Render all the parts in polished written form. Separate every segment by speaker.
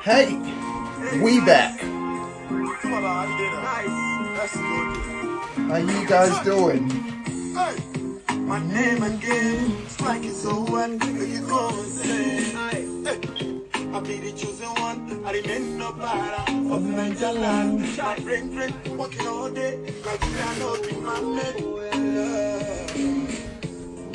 Speaker 1: Hey, we back. How you guys doing?
Speaker 2: My name again, it's like it's so one, you go and say, I'll be the chosen one, I remain no para of Niger land. My friend, walking all day, like you are not in my bed.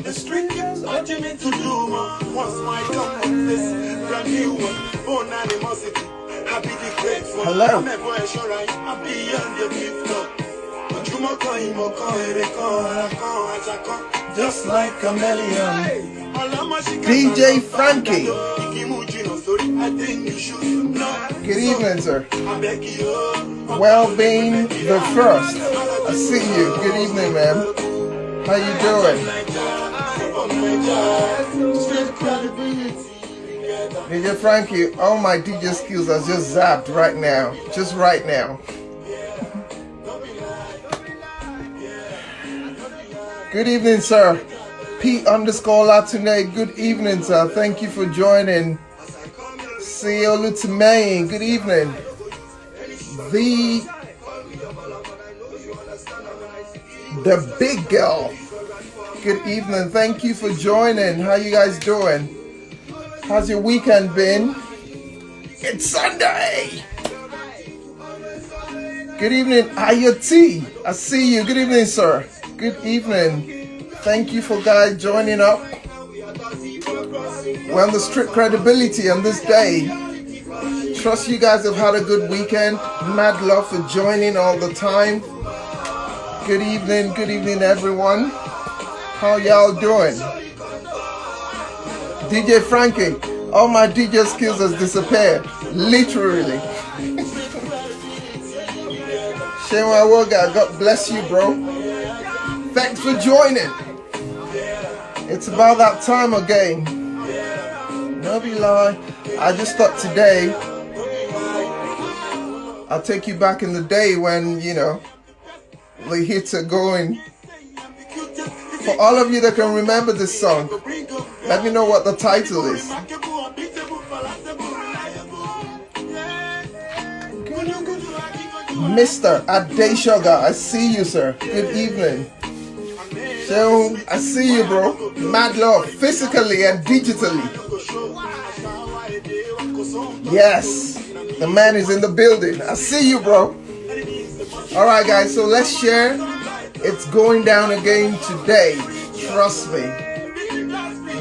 Speaker 2: The street keeps urging me to do more. Once my come with this brand new one, born animosity, happy the grateful.
Speaker 1: Hello.
Speaker 2: I'm ever sure I'm beyond the fifth top. Just like a million.
Speaker 1: DJ Frankie. Good evening, sir. Well-being the first. I see you. Good evening, ma'am. How you doing? DJ Frankie, all my DJ skills are just zapped right now. Just right now. Good evening, sir. P_Latunde. Good evening, sir. Thank you for joining. Siolu Tumeyin. Good evening. The big girl. Good evening. Thank you for joining. How you guys doing? How's your weekend been? It's Sunday. Good evening, Ayoti. I see you. Good evening, sir. Good evening. Thank you for guys joining up. We're on the Street Credibility on this day. Trust you guys have had a good weekend. Mad love for joining all the time. Good evening everyone. How y'all doing? DJ Frankie, all my DJ skills has disappeared. Literally. Shewa Woga, God bless you, bro. Thanks for joining. It's about that time again. No be lie. I just thought today I'll take you back in the day when, you know, the hits are going. For all of you that can remember this song, let me know what the title is. Mr. Adeshoga, I see you, sir. Good evening. So, I see you, bro. Mad love, physically and digitally. Yes, the man is in the building. I see you, bro. All right, guys, so let's share. It's going down again today. Trust me.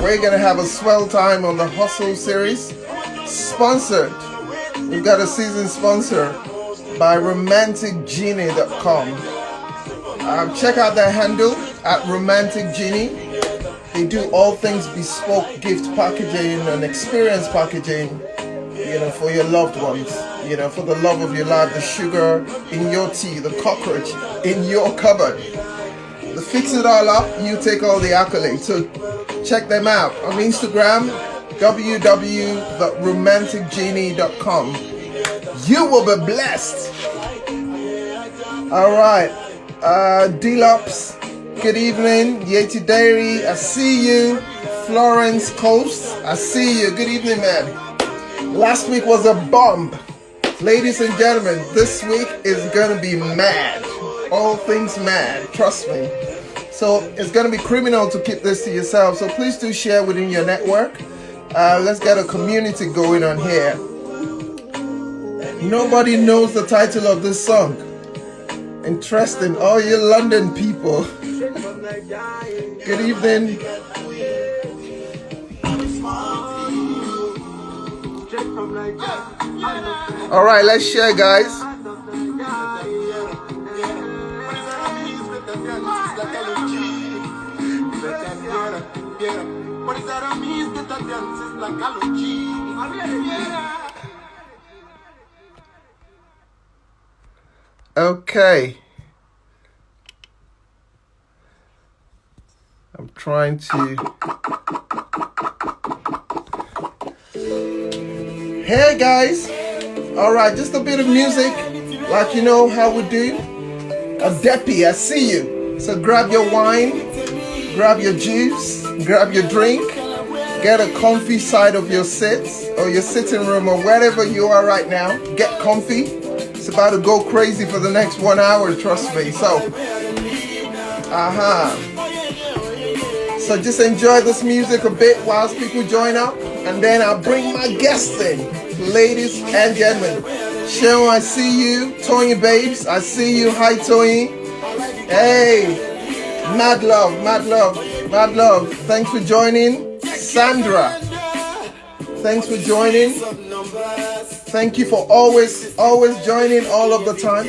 Speaker 1: We're going to have a swell time on the Hustle series. Sponsored. We've got a season sponsor by romanticgenie.com. Check out their handle at romanticgenie. They do all things bespoke gift packaging and experience packaging, you know, for your loved ones, you know, for the love of your life, the sugar in your tea, the cockroach in your cupboard. To fix it all up, you take all the accolades. So check them out on Instagram, www.romanticgenie.com. You will be blessed. All right. Delops, good evening. Yeti Dairy, I see you. Florence Coast, I see you. Good evening, man. Last week was a bomb. Ladies and gentlemen, this week is gonna be mad. All things mad, trust me. So it's gonna be criminal to keep this to yourself. So please do share within your network. Let's get a community going on here. Nobody knows the title of this song. Interesting, all you London people. Good evening. All right, let's share, guys. Okay. I'm trying to... Hey guys. Alright, just a bit of music. Like you know how we do. A Deppy, I see you. So grab your wine, grab your juice, grab your drink, Get a comfy side of your sit or your sitting room or wherever you are right now. Get comfy. It's about to go crazy for the next 1 hour, trust me. So, so just enjoy this music a bit whilst people join up, and then I'll bring my guests in. Ladies and gentlemen, Cheryl, I see you. Tony Babes, I see you. Hi, Tony. Hey, mad love, mad love, mad love. Thanks for joining. Sandra, thanks for joining. Thank you for always joining all of the time.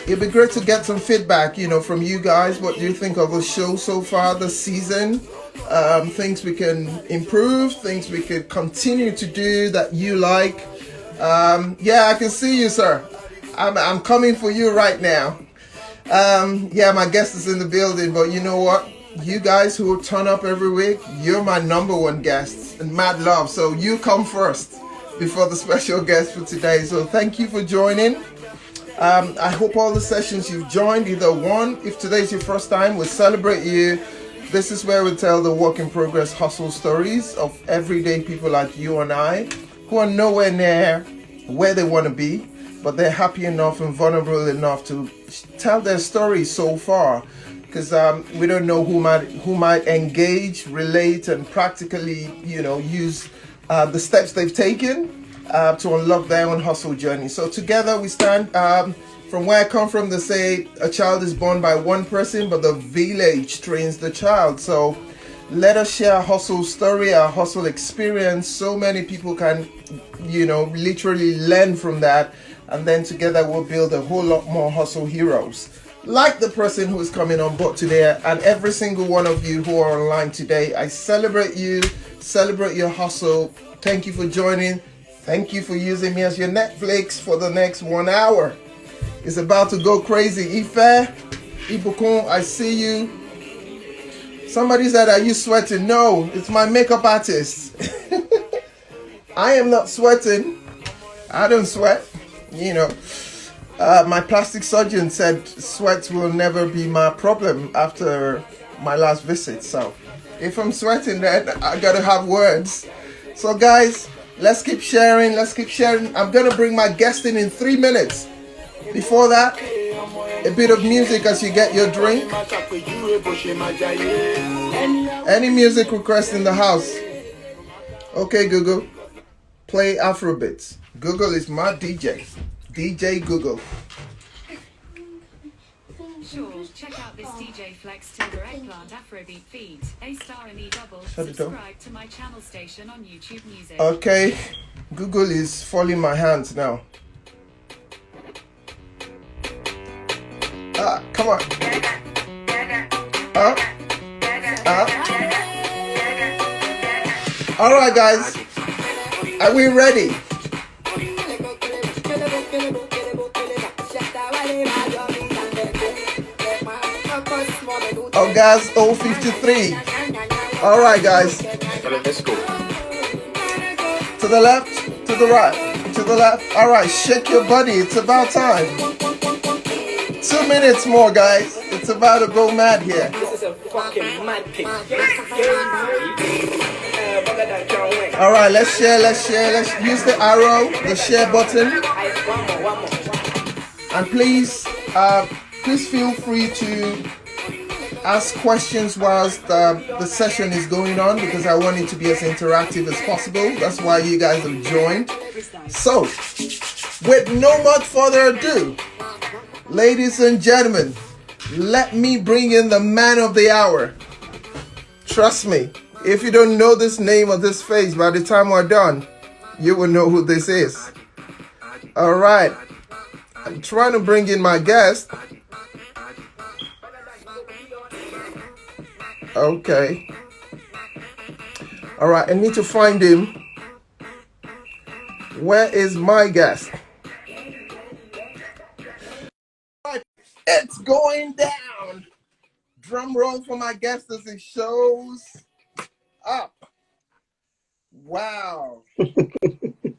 Speaker 1: It'd be great to get some feedback, from you guys. What do you think of the show so far this season? Things we can improve, things we could continue to do that you like. Yeah, I can see you, sir. I'm coming for you right now. Yeah, my guest is in the building, but you know what? You guys who turn up every week, you're my number one guests and mad love. So you come first before the special guest for today. So thank you for joining. I hope all the sessions you've joined, either one, if today's your first time, we celebrate you. This is where we tell the work in progress hustle stories of everyday people like you and I who are nowhere near where they want to be, but they're happy enough and vulnerable enough to tell their story so far, because we don't know who might engage, relate, and practically, use the steps they've taken to unlock their own hustle journey. So together we stand. From where I come from, they say a child is born by one person, but the village trains the child. So let us share our hustle story, our hustle experience. So many people can, literally learn from that. And then together we'll build a whole lot more hustle heroes. Like the person who is coming on board today, and every single one of you who are online today. I celebrate you, celebrate your hustle. Thank you for joining. Thank you for using me as your Netflix for the next 1 hour. It's about to go crazy. Ife, Ibukun, I see you. Somebody said, are you sweating? No, it's my makeup artist. I am not sweating. I don't sweat. My plastic surgeon said sweat will never be my problem after my last visit. So if I'm sweating, then I gotta have words. So guys, let's keep sharing. Let's keep sharing. I'm gonna bring my guest in 3 minutes. Before that, a bit of music as you get your drink. Any music request in the house? Okay, Google, play Afrobeats. Google is my DJ. DJ Google.
Speaker 3: Sure, check out this DJ Flex Timber Eggplant Afrobeat feed. A-star and E-double. Subscribe to my channel station on YouTube Music.
Speaker 1: Okay, Google is falling my hands now. Come on. All right, guys. Are we ready? Oh, guys, 053. All right, guys.
Speaker 4: Let's go.
Speaker 1: To the left, to the right, to the left. All right, shake your body. It's about time. 2 minutes more, guys. It's about to go mad here.
Speaker 4: This is a fucking mad pig.
Speaker 1: All right, let's share. Let's use the arrow, the share button. And please feel free to ask questions whilst the session is going on, because I want it to be as interactive as possible. That's why you guys have joined. So, with no much further ado, ladies and gentlemen, let me bring in the man of the hour. Trust me, if you don't know this name or this face, by the time we're done, you will know who this is. All right. I'm trying to bring in my guest. Okay. All right, I need to find him. Where is my guest? It's going down. Drum roll for my guest as it shows up. Wow.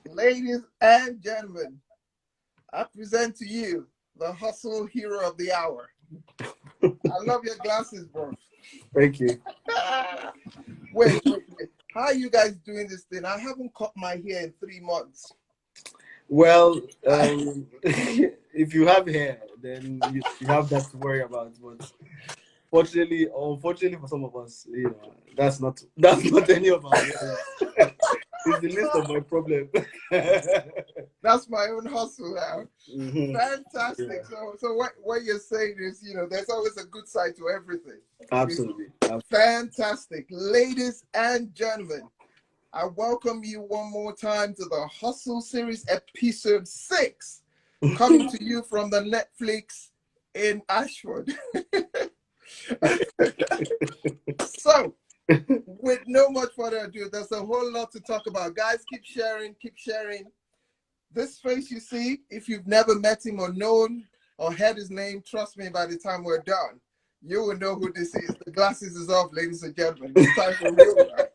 Speaker 1: Ladies and gentlemen, I present to you the hustle hero of the hour. I love your glasses, bro.
Speaker 5: Thank you.
Speaker 1: Wait. How are you guys doing this thing? I haven't cut my hair in 3 months.
Speaker 5: Well, if you have hair, then you have that to worry about. But fortunately, or unfortunately for some of us, that's not any of our worries. It's the least of my problem.
Speaker 1: That's my own hustle now.
Speaker 5: Mhm.
Speaker 1: Fantastic.
Speaker 5: Yeah.
Speaker 1: So what you're saying is, there's always a good side to everything.
Speaker 5: Absolutely.
Speaker 1: Fantastic. Ladies and gentlemen, I welcome you one more time to the Hustle Series episode 6, coming to you from the Netflix in Ashford. So, with no much further ado, there's a whole lot to talk about. Guys, keep sharing, keep sharing. This face you see, if you've never met him or known or heard his name, trust me, by the time we're done, you will know who this is. The glasses is off, ladies and gentlemen. It's time for real life.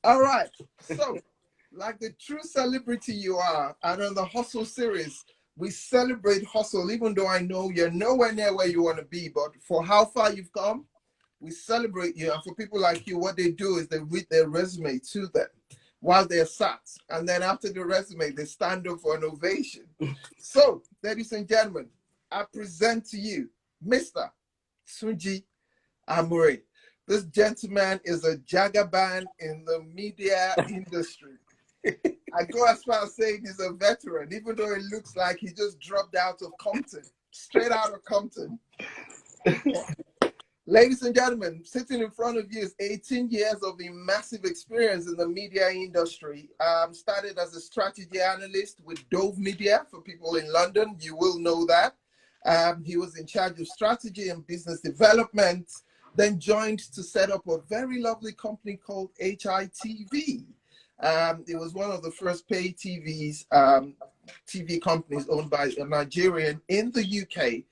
Speaker 1: All right. So, like the true celebrity you are, and on the Hustle series, we celebrate hustle, even though I know you're nowhere near where you want to be. But for how far you've come, we celebrate you. And for people like you, what they do is they read their resume to them while they're sat. And then after the resume, they stand up for an ovation. So, ladies and gentlemen, I present to you Mr. Tunji Amure. This gentleman is a jagaban in the media industry. I go as far as saying he's a veteran, even though it looks like he just dropped out of Compton, straight out of Compton. Ladies and gentlemen, sitting in front of you is 18 years of massive experience in the media industry. Started as a strategy analyst with Dove Media. For people in London, you will know that. He was in charge of strategy and business development, then joined to set up a very lovely company called HITV. It was one of the first pay TV companies owned by a Nigerian in the UK.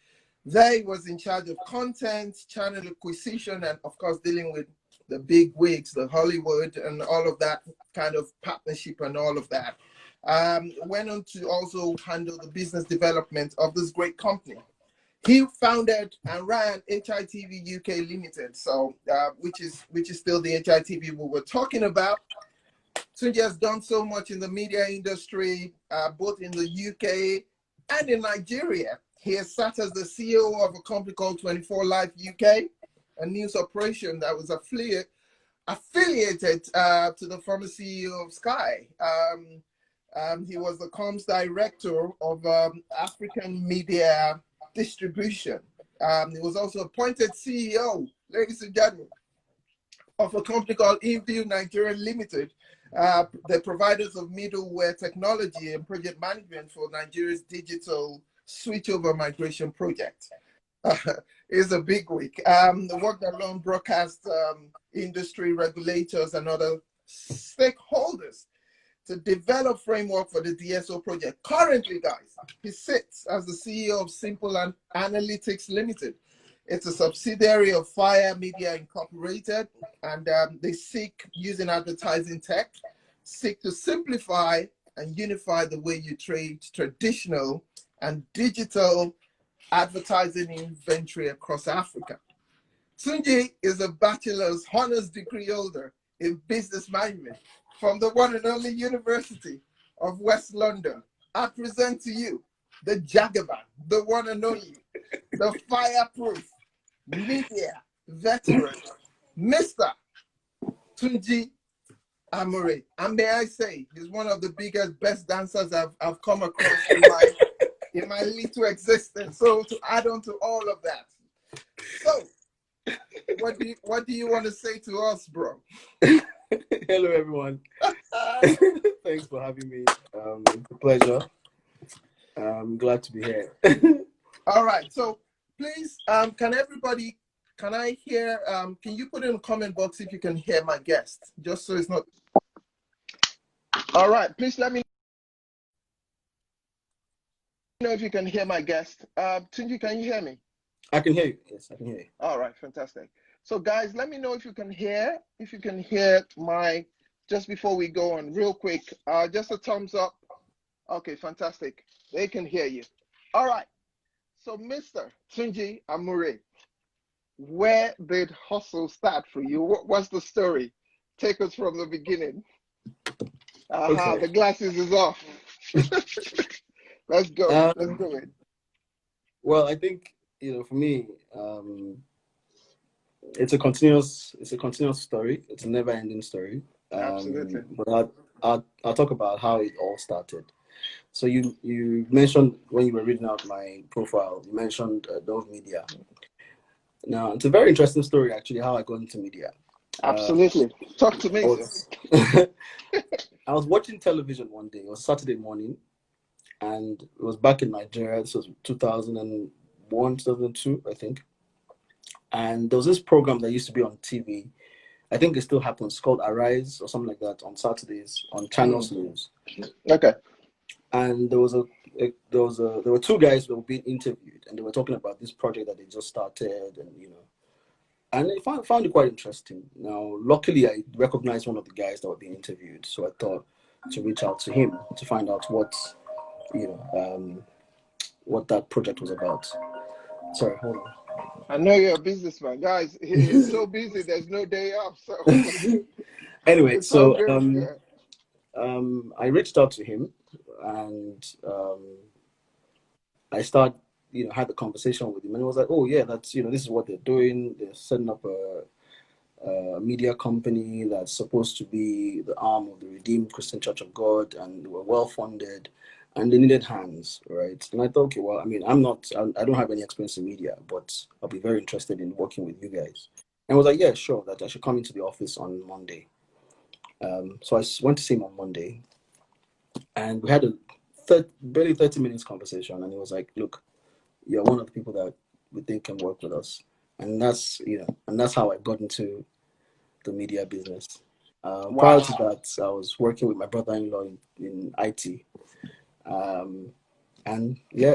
Speaker 1: They was in charge of content, channel acquisition, and of course dealing with the big wigs, the Hollywood, and all of that kind of partnership and all of that. Went on to also handle the business development of this great company. He founded and ran HITV UK Limited, so which is still the HITV we were talking about. Tunji has done so much in the media industry, both in the UK and in Nigeria. He has sat as the CEO of a company called 24 Life UK, a news operation that was affiliated to the former CEO of Sky. He was the comms director of African media distribution. He was also appointed CEO, ladies and gentlemen, of a company called InView Nigeria Limited, the providers of middleware technology and project management for Nigeria's digital switchover migration project. It's a big week. The work along broadcast industry regulators and other stakeholders to develop framework for the DSO project. Currently, guys, he sits as the CEO of Simple Analytics Limited. It's a subsidiary of Fire Media Incorporated, and they seek, using advertising tech, seek to simplify and unify the way you trade traditional and digital advertising inventory across Africa. Tunji is a bachelor's honors degree holder in business management from the one and only University of West London. I present to you the Jagaban, the one and only, the fireproof media veteran, Mr. Tunji Amure. And may I say, he's one of the biggest, best dancers I've come across in my little existence. So to add on to all of that, so what do you want to say to us, bro?
Speaker 5: Hello, everyone. Thanks for having me. It's a pleasure. I'm glad to be here.
Speaker 1: All right. So please, can I hear, can you put in the comment box if you can hear my guest? Just so it's not. All right. Please let me know if you can hear my guest. Tunji, can you hear me?
Speaker 5: I can hear you. Yes, I can hear you.
Speaker 1: All right. Fantastic. So guys, let me know if you can hear my, just before we go on real quick, just a thumbs up. Okay, fantastic. They can hear you. All right. So Mr. Tunji Amure, where did hustle start for you? What's the story? Take us from the beginning. Aha,
Speaker 5: Okay.
Speaker 1: the glasses is off. Let's go. Let's
Speaker 5: Um,
Speaker 1: do it.
Speaker 5: well, I think for me, it's a continuous story. It's a never ending story.
Speaker 1: Absolutely.
Speaker 5: But I'll talk about how it all started. So you mentioned when you were reading out my profile, you mentioned Dove Media. Now it's a very interesting story actually how I got into media. Uh,
Speaker 1: Absolutely. Talk to
Speaker 5: I
Speaker 1: me, sir.
Speaker 5: was I was watching television one day. It was Saturday morning, and it was back in Nigeria. This was 2001, 2002, I think. And there was this program that used to be on TV. I think it still happens. It's called Arise or something like that on Saturdays on Channels News.
Speaker 1: Okay.
Speaker 5: And there were two guys that were being interviewed, and they were talking about this project that they just started, and I found it quite interesting. Now, luckily, I recognized one of the guys that were being interviewed, so I thought to reach out to him to find out what that project was about. Sorry, hold
Speaker 1: I know you're a businessman. Guys, he's so busy, there's no day off. So
Speaker 5: on. Anyway,
Speaker 1: it's all
Speaker 5: so
Speaker 1: good. Yeah.
Speaker 5: I reached out to him, and I had the conversation with him, and he was like, "Oh yeah, that's this is what they're doing. They're setting up a media company that's supposed to be the arm of the Redeemed Christian Church of God, and they were well funded, and they needed hands, right?" And I thought, okay, well, I mean, I don't have any experience in media, but I'll be very interested in working with you guys. And I was like, yeah, sure, that I should come into the office on Monday. So I went to see him on Monday, and we had a barely 30 minutes conversation, and he was like, look, you're one of the people that we think can work with us. And that's how I got into the media business. Prior
Speaker 1: Wow.
Speaker 5: to that, I was working with my brother-in-law in IT. And yeah,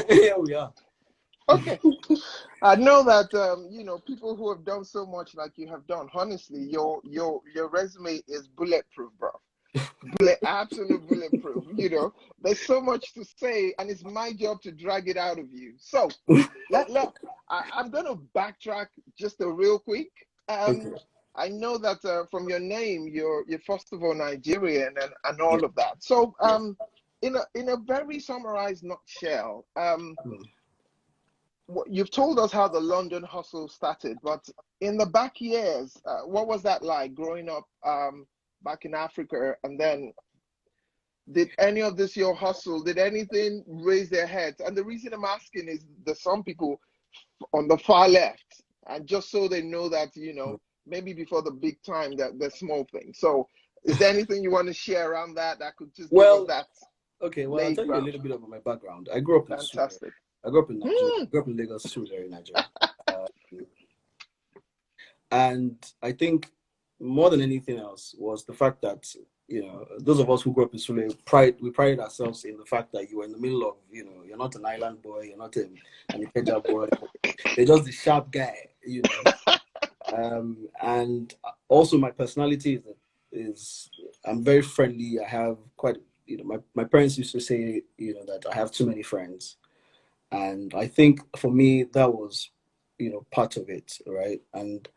Speaker 5: here we are.
Speaker 1: Okay. I know that people who have done so much like you have done. Honestly, your resume is bulletproof, bro. Absolute bulletproof. There's so much to say, and it's my job to drag it out of you. So I'm gonna backtrack just a real quick.
Speaker 5: Okay.
Speaker 1: I know that from your name, you're first of all Nigerian and
Speaker 5: Yeah.
Speaker 1: all of that. So
Speaker 5: Yeah.
Speaker 1: in a very summarized nutshell,
Speaker 5: Hmm.
Speaker 1: you've told us how the London hustle started, but in the back years, what was that like growing up back in Africa? And then did any of this your hustle, did anything raise their heads? And the reason I'm asking is there's some people on the far left, and just so they know that, maybe before the big time, that the small thing. So is there anything you want to share around that could just give us
Speaker 5: Well,
Speaker 1: that
Speaker 5: okay. Well, I'll
Speaker 1: lay
Speaker 5: tell you a
Speaker 1: ground?
Speaker 5: little bit about my background. I grew up in Sudan.
Speaker 1: Fantastic.
Speaker 5: I grew up in Nigeria.
Speaker 1: Hmm.
Speaker 5: I grew up in Lagos, Sudan, Nigeria. And I think more than anything else was the fact that, those of us who grew up in Sule, we prided ourselves in the fact that you were in the middle of, you're not an island boy, you're not an Ikeja boy, you're just the sharp guy. And also my personality is I'm very friendly. I have quite, my parents used to say, that I have too many friends. And I think for me, that was, part of it, right? And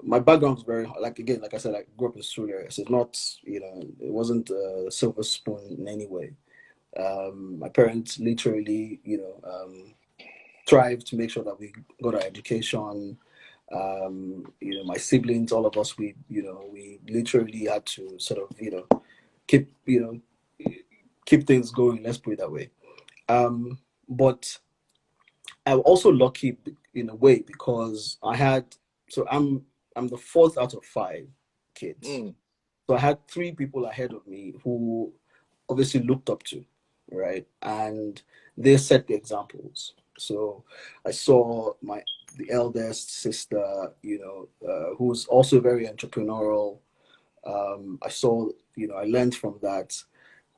Speaker 5: my background was very like I said, I grew up in Australia, so it's not it wasn't a silver spoon in any way. My parents literally tried to make sure that we got our education. My siblings, all of us, we literally had to sort of keep keep things going, let's put it that way. But I'm also lucky in a way because I'm the fourth out of five kids.
Speaker 1: Mm.
Speaker 5: So I had three people ahead of me who obviously looked up to, right? And they set the examples. So I saw the eldest sister, who's also very entrepreneurial. I saw, I learned from that.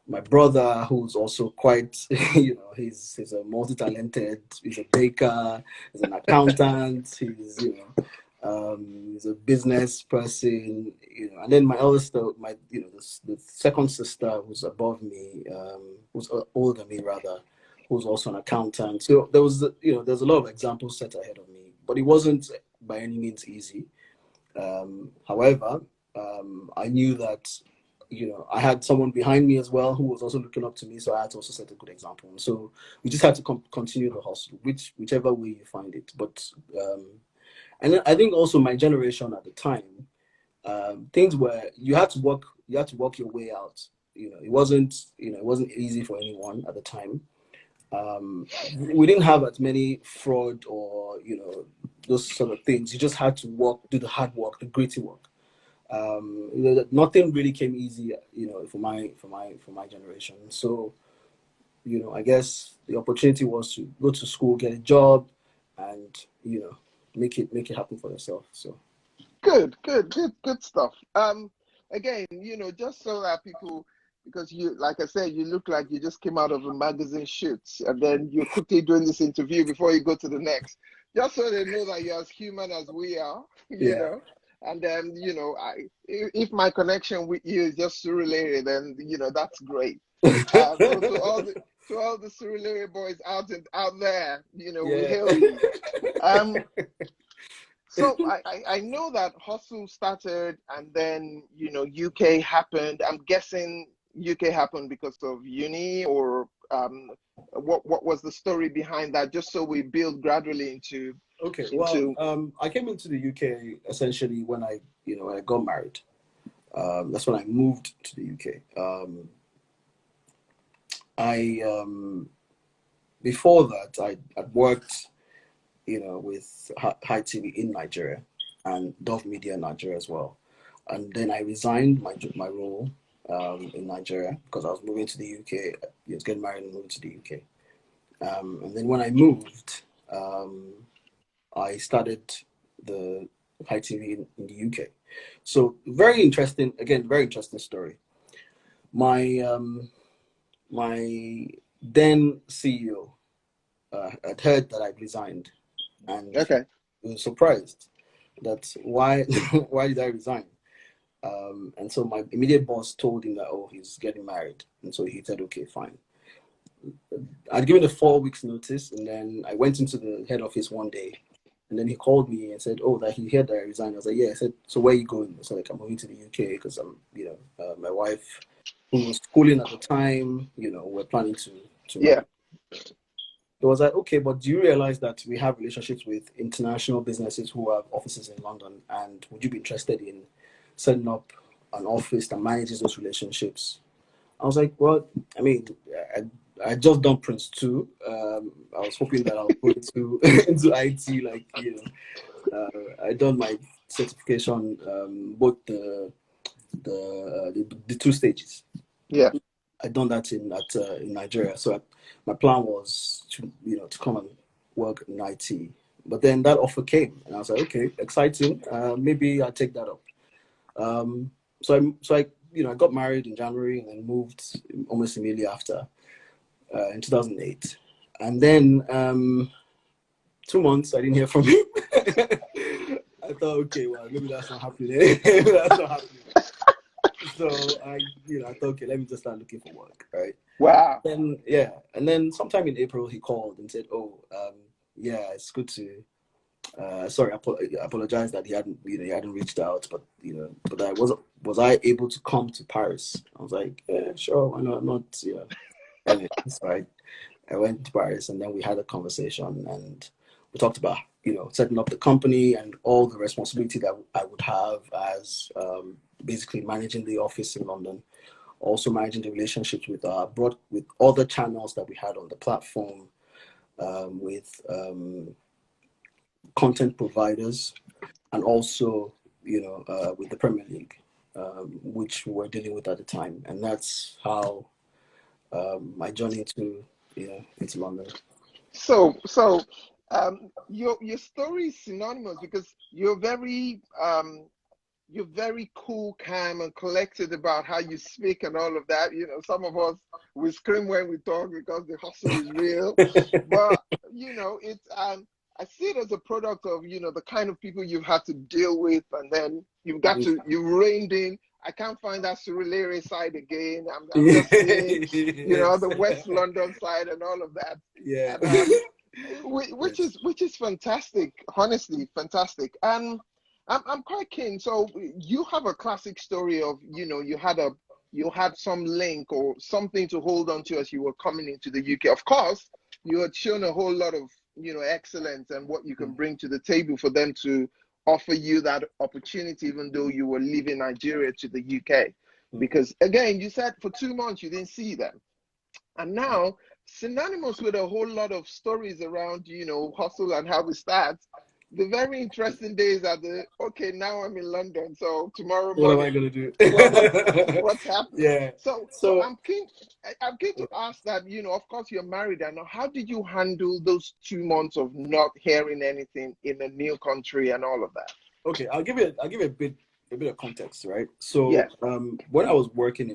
Speaker 5: My brother, who's also quite, he's a multi-talented. He's a baker. He's an accountant. He's a business person. And then my eldest, the second sister who's above me, who's older than me rather, who's also an accountant. So there was, there's a lot of examples set ahead of me but it wasn't by any means easy. However, I knew that, I had someone behind me as well who was also looking up to me, so I had to also set a good example. And so we just had to continue the hustle, whichever way you find it. But and I think also my generation at the time, things were you had to work your way out. It wasn't easy for anyone at the time. We didn't have as many fraud or those sort of things. You just had to do the hard work, the gritty work. Nothing really came easy, for my generation. So, I guess the opportunity was to go to school, get a job, and make it happen for yourself. So
Speaker 1: Good stuff. Again, just so that people, because you, like I said, you look like you just came out of a magazine shoot, and then you're quickly doing this interview before you go to the next, just so they know that you're as human as we are,
Speaker 5: yeah.
Speaker 1: And then, if my connection with you is just Surulere, then that's great. So to all the Surulere boys out there, we hail you. So I know that hustle started, and then UK happened. I'm guessing UK happened because of uni, or what was the story behind that? Just so we build gradually into.
Speaker 5: Okay. Well, I came into the UK essentially when I got married. That's when I moved to the UK. Before that I'd worked with High TV in Nigeria and Dove Media in Nigeria as well. And then I resigned my role in Nigeria because I was moving to the UK. I was getting married and moving to the UK. And then when I moved, I started the High TV in the UK. So very interesting story. My then CEO had heard that I'd resigned, and he was surprised that why did I resign? And so my immediate boss told him that he's getting married, and so he said okay, fine. I'd given a 4 weeks notice, and then I went into the head office one day, and then he called me and said, that he heard that I resigned. I was like, yeah. I said, so where are you going? I said, like, I'm moving to the UK because I'm, my wife, who was schooling at the time, we're planning to
Speaker 1: yeah.
Speaker 5: It was like, okay, but do you realize that we have relationships with international businesses who have offices in London, and would you be interested in setting up an office that manages those relationships? I was like, well, I mean, I just done Prince 2. I was hoping that I'll go into IT, like, I done my certification, both the 2 stages.
Speaker 1: Yeah.
Speaker 5: I'd done that in Nigeria. So my plan was to come and work in IT. But then that offer came, and I was like, okay, exciting. Maybe I'll take that up. So I got married in January and then moved almost immediately after in 2008. And then 2 months I didn't hear from him. I thought, okay, well, maybe that's not happening. That's not happening. So I thought, okay, let me just start looking for work, right?
Speaker 1: Wow.
Speaker 5: And then sometime in April he called and said, it's good to. Sorry, I apologize that he hadn't reached out, but I was I able to come to Paris? I was like, yeah, sure, why not? Not, anyway, so I went to Paris, and then we had a conversation, and we talked about setting up the company and all the responsibility that I would have as basically managing the office in London, also managing the relationships with with other channels that we had on the platform, with content providers, and also with the Premier League, which we were dealing with at the time. And that's how my journey into London.
Speaker 1: So your story is synonymous, because you're very cool, calm, and collected about how you speak and all of that. Some of us, we scream when we talk because the hustle is real. But it's I see it as a product of the kind of people you've had to deal with, and then you reined in. I can't find that Surulere side again. I'm just seeing, the West London side and all of that.
Speaker 5: Yeah.
Speaker 1: And, which is fantastic. Honestly, fantastic. And I'm quite keen. So you have a classic story of, you had some link or something to hold on to as you were coming into the UK. Of course, you had shown a whole lot of, excellence and what you can bring to the table for them to offer you that opportunity, even though you were leaving Nigeria to the UK. Because again, you said for 2 months you didn't see them. And now, synonymous with a whole lot of stories around, hustle and how we start. The very interesting days are okay, now I'm in London, so tomorrow morning,
Speaker 5: what am I gonna do?
Speaker 1: what's happening?
Speaker 5: Yeah.
Speaker 1: So I'm keen to ask that, of course you're married, and how did you handle those 2 months of not hearing anything in a new country and all of that?
Speaker 5: Okay, I'll give you a bit of context, right? So
Speaker 1: Yeah.
Speaker 5: when I was working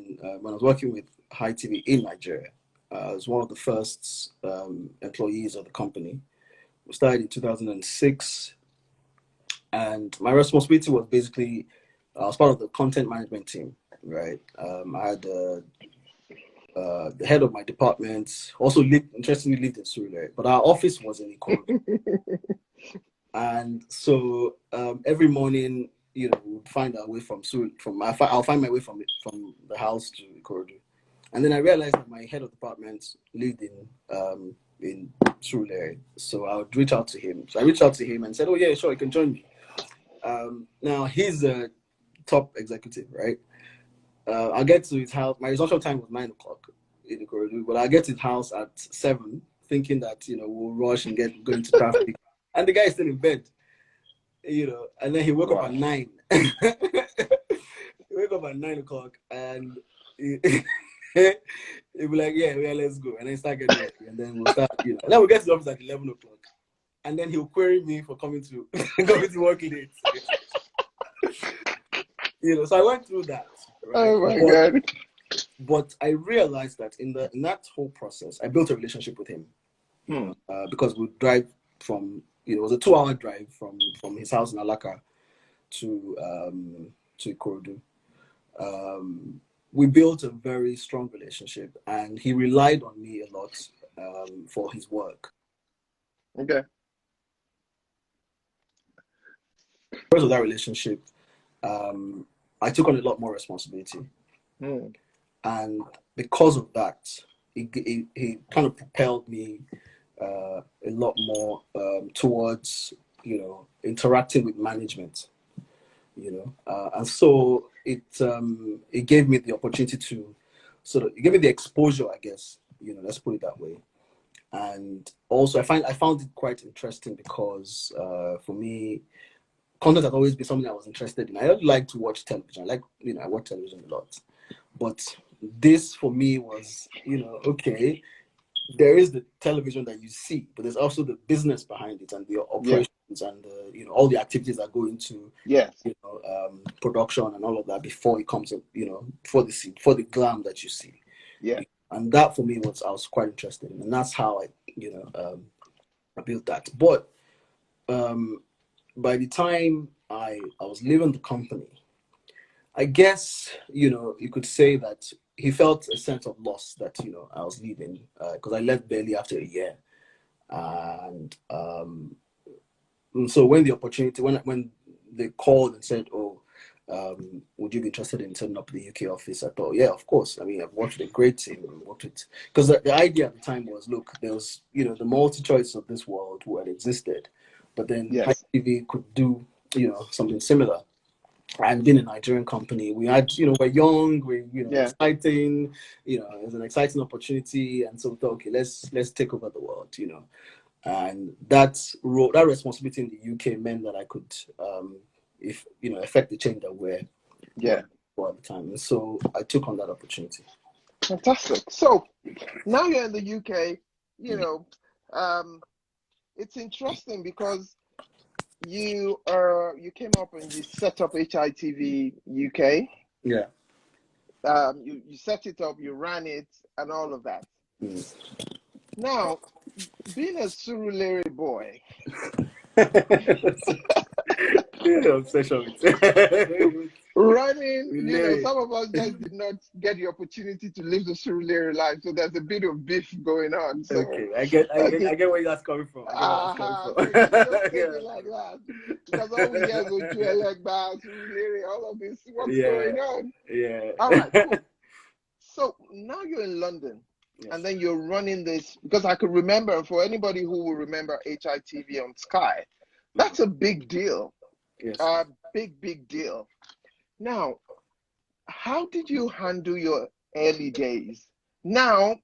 Speaker 5: with High TV in Nigeria, I was one of the first employees of the company. We started in 2006, and my responsibility was basically I was part of the content management team, right? I had the head of my department, also interestingly lived in Surulere, but our office was in Ikorodu. And so every morning, we'd find our way I'll find my way from the house to Ikorodu. And then I realized that my head of department lived in Surulere, so I would reach out to him. So I reached out to him and said, "Oh yeah, sure, you can join me." Now he's a top executive, right? I'll get to his house. My resumption time was 9 o'clock in Ikorodu, but I'll get to his house at 7, thinking that we'll rush and go into traffic, and the guy is still in bed, And then he woke up at 9. He woke up at 9 o'clock, and he'll be like, yeah, let's go. And then start getting ready. And then we'll start, And then we'll get to the office at 11 o'clock. And then he'll query me for coming to work late. So I went through that. Right?
Speaker 1: Oh my God.
Speaker 5: But I realized that in that whole process, I built a relationship with him. Because we drive from, it was a 2-hour drive from his house in Alaka to Ikorodu. We built a very strong relationship, and he relied on me a lot for his work.
Speaker 1: Okay.
Speaker 5: Because of that relationship, I took on a lot more responsibility. And because of that, he kind of propelled me a lot more towards, interacting with management, and so it gave me the opportunity to it gave me the exposure, I guess, let's put it that way. And also I found it quite interesting because for me, content had always been something I was interested in. I don't like to watch television. I watch television a lot, but this for me was, okay, there is the television that you see, but there's also the business behind it and the operations and all the activities that go into production and all of that before it comes up, for the glam that you see.
Speaker 1: Yeah.
Speaker 5: And that for me I was quite interested in, and that's how I built that. But by the time I was leaving the company, I guess, you could say that he felt a sense of loss that, I was leaving, because I left barely after a year. And so when the opportunity, when they called and said, "Oh, would you be interested in setting up the UK office?" I thought, yeah, of course. I mean, I've worked with a great team. Because the idea at the time was, look, there was, the multi-choice of this world who had existed, but then High TV could do, something similar. And being a Nigerian company, we had, we're young, exciting, it was an exciting opportunity. And so we thought, okay, let's take over the world, And that responsibility in the UK meant that I could, affect the change that we're for at the time. And so I took on that opportunity.
Speaker 1: Fantastic. So now you're in the UK, it's interesting because you came up and you set up HITV UK.
Speaker 5: Yeah.
Speaker 1: You set it up, you ran it, and all of that. Now, being a Surulere boy,
Speaker 5: obsession.
Speaker 1: running,
Speaker 5: Really?
Speaker 1: some of us just did not get the opportunity to live the Surulere life, so there's a bit of beef going on. So,
Speaker 5: Okay, I get where that's coming from.
Speaker 1: so you should just take
Speaker 5: Yeah.
Speaker 1: it like that, because all we hear is Ojuelegba, Surulere, all of this. What's
Speaker 5: Yeah.
Speaker 1: going on?
Speaker 5: Yeah.
Speaker 1: All right, cool. So now you're in London,
Speaker 5: Yes.
Speaker 1: and then you're running this, because I could remember, for anybody who will remember HITV on Sky, that's a big deal.
Speaker 5: Yes.
Speaker 1: Big deal. Now, how did you handle your early days? Now,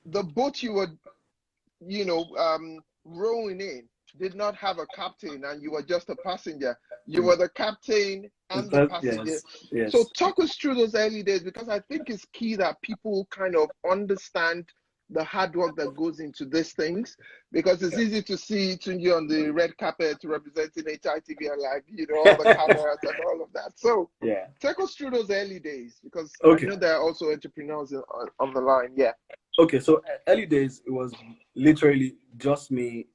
Speaker 1: the boat you were, rowing in did not have a captain, and you were just a passenger. You were the captain and the passenger.
Speaker 5: Yes.
Speaker 1: So talk us through those early days, because I think it's key that people kind of understand the hard work that goes into these things, because it's easy to see Tunji on the red carpet representing HITV and all the cameras and all of that. So
Speaker 5: Yeah.
Speaker 1: take us through those early days, because
Speaker 5: Okay.
Speaker 1: I know there are also entrepreneurs on the line. Yeah.
Speaker 5: Okay, so early days, it was literally just me.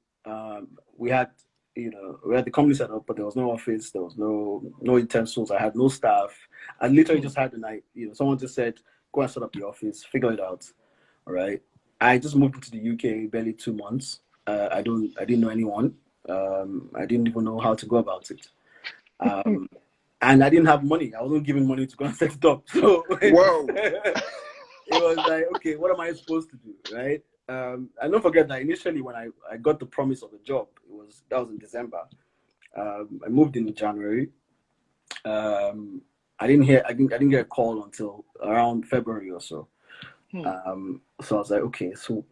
Speaker 5: We had the company set up, but there was no office, there was no utensils, I had no staff. I literally just had someone just said, go and set up the office, figure it out. All right. I just moved into the UK barely 2 months. I didn't know anyone. I didn't even know how to go about it. And I didn't have money. I wasn't given money to go and set it up. So
Speaker 1: Whoa.
Speaker 5: it was like, okay, what am I supposed to do, right? And don't forget that initially when I got the promise of the job, that was in December. I moved in January. I didn't get a call until around February or so. So I was like, okay, so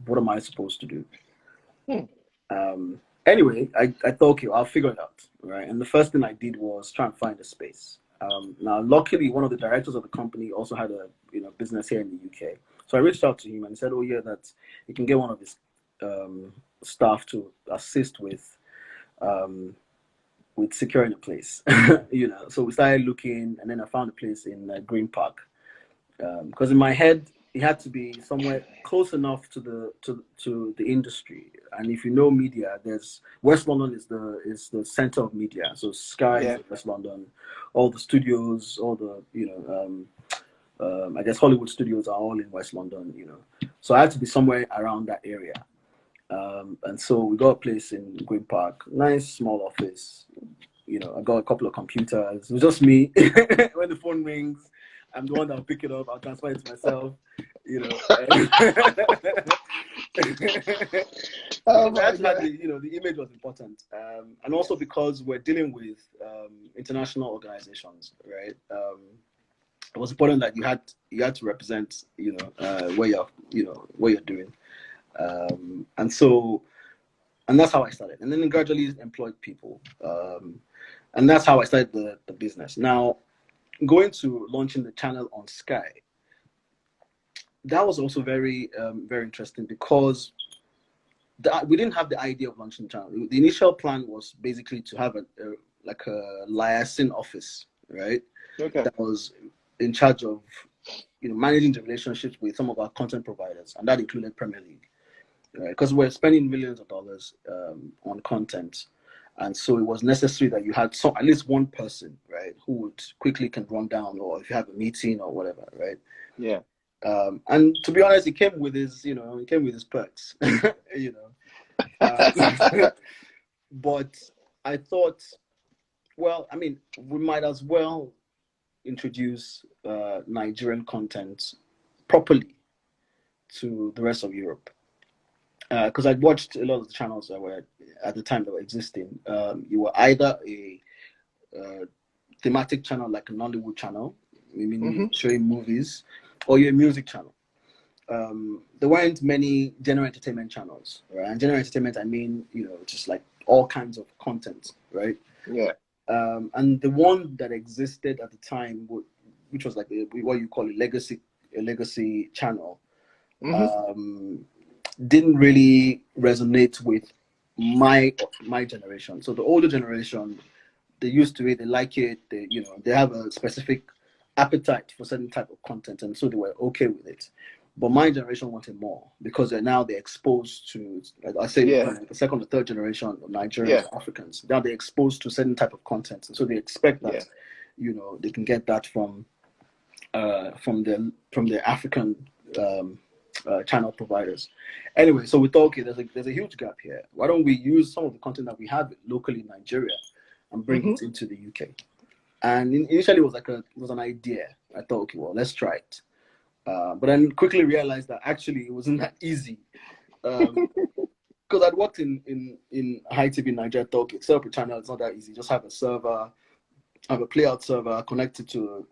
Speaker 5: what am I supposed to do? Anyway, I thought, okay, I'll figure it out, right? And the first thing I did was try and find a space. Now, luckily, one of the directors of the company also had a business here in the UK. So I reached out to him and said, oh yeah, that he can get one of his staff to assist with securing a place. So we started looking, and then I found a place in Green Park. Because in my head, it had to be somewhere close enough to the industry. And if you know media, there's West London is the center of media. So Sky is in West London, all the studios, all the I guess Hollywood studios are all in West London. So I had to be somewhere around that area. And so we got a place in Green Park, nice small office. I got a couple of computers. It was just me. When the phone rings, I'm the one that will pick it up. I'll transfer it to myself. The image was important, and also because we're dealing with international organizations, right? It was important that you had to represent, where you're doing, and that's how I started, and then gradually employed people, and that's how I started the business. Now, going to launching the channel on Sky, that was also very very interesting, because we didn't have the idea of launching the channel. The initial plan was basically to have a liaison office, right?
Speaker 1: Okay.
Speaker 5: That was in charge of managing the relationships with some of our content providers, and that included Premier League, right? Because we're spending millions of dollars on content. And so it was necessary that you had at least one person, right, who would quickly can run down, or if you have a meeting or whatever, right?
Speaker 1: Yeah.
Speaker 5: And to be honest, it came with his perks, But I thought, well, I mean, we might as well introduce Nigerian content properly to the rest of Europe. Because I'd watched a lot of the channels that were at the time that were existing. You were either a thematic channel like a Nollywood channel, showing movies, or you're a music channel. There weren't many general entertainment channels, right? And general entertainment, I mean, just like all kinds of content, right?
Speaker 1: Yeah.
Speaker 5: And the one that existed at the time, which was like what you call a legacy channel, didn't really resonate with my generation. So the older generation, they're used to it, they like it, they have a specific appetite for certain type of content, and so they were okay with it. But my generation wanted more, because they're exposed to, like I say, the second or third generation of Nigerians, Africans. Now they're exposed to certain type of content, and so they expect that they can get that from the African channel providers. Anyway, so we thought, okay, there's a huge gap here. Why don't we use some of the content that we have locally in Nigeria and bring it into the UK? And initially, it was an idea. I thought, okay, well, let's try it. But then quickly realized that actually it wasn't that easy. Because I'd worked in high TV in Nigeria. I thought, okay, set up a channel. It's not that easy. Just have a server, have a playout server connected to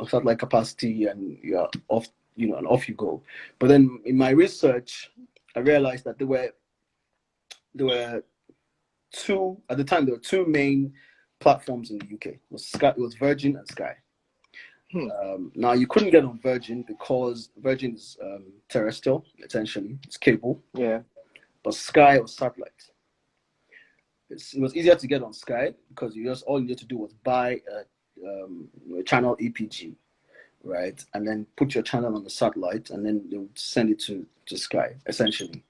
Speaker 5: satellite capacity, and you're off. And off you go. But then in my research, I realized that there were two at the time. There were two main platforms in the UK. It was Virgin and Sky. Now you couldn't get on Virgin because Virgin is terrestrial, essentially. It's cable.
Speaker 1: Yeah.
Speaker 5: But Sky was satellite. It was easier to get on Sky because all you need to do was buy a channel EPG, right? And then put your channel on the satellite, and then they would send it to Sky, essentially.